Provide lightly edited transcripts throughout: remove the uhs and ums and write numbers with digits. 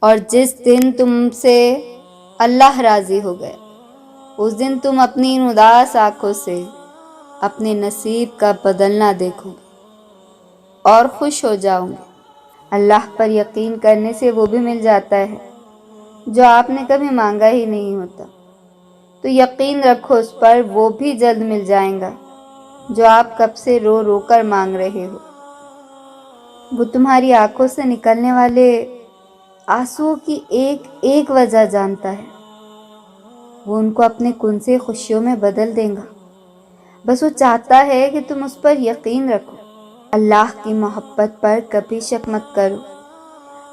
اور جس دن تم سے اللہ راضی ہو گئے اس دن تم اپنی ان اداس آنکھوں سے اپنے نصیب کا بدلنا دیکھو گے اور خوش ہو جاؤ گے۔ اللہ پر یقین کرنے سے وہ بھی مل جاتا ہے جو آپ نے کبھی مانگا ہی نہیں ہوتا، تو یقین رکھو اس پر، وہ بھی جلد مل جائے گا جو آپ کب سے رو رو کر مانگ رہے ہو۔ وہ تمہاری آنکھوں سے نکلنے والے آنسوؤں کی ایک ایک وجہ جانتا ہے، وہ ان کو اپنے کن سے خوشیوں میں بدل دے گا۔ بس وہ چاہتا ہے کہ تم اس پر یقین رکھو۔ اللہ کی محبت پر کبھی شک مت کرو۔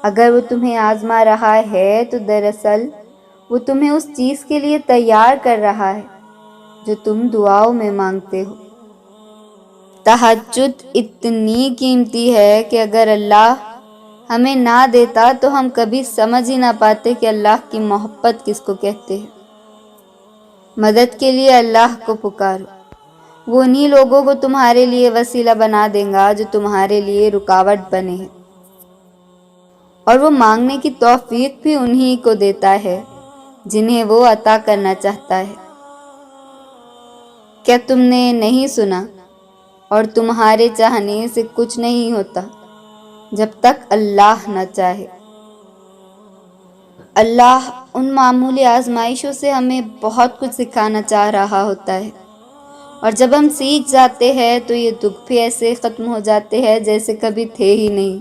اگر وہ تمہیں آزما رہا ہے تو دراصل وہ تمہیں اس چیز کے لیے تیار کر رہا ہے جو تم دعاؤں میں مانگتے ہو۔ تہجد اتنی قیمتی ہے کہ اگر اللہ ہمیں نہ دیتا تو ہم کبھی سمجھ ہی نہ پاتے کہ اللہ کی محبت کس کو کہتے ہیں۔ مدد کے لیے اللہ کو پکارو، وہ انہی لوگوں کو تمہارے لیے وسیلہ بنا دے گا جو تمہارے لیے رکاوٹ بنے ہیں، اور وہ مانگنے کی توفیق بھی انہی کو دیتا ہے جنہیں وہ عطا کرنا چاہتا ہے۔ کیا تم نے نہیں سنا؟ اور تمہارے چاہنے سے کچھ نہیں ہوتا جب تک اللہ نہ چاہے۔ اللہ ان معمولی آزمائشوں سے ہمیں بہت کچھ سکھانا چاہ رہا ہوتا ہے، اور جب ہم سیکھ جاتے ہیں تو یہ دکھ بھی ایسے ختم ہو جاتے ہیں جیسے کبھی تھے ہی نہیں۔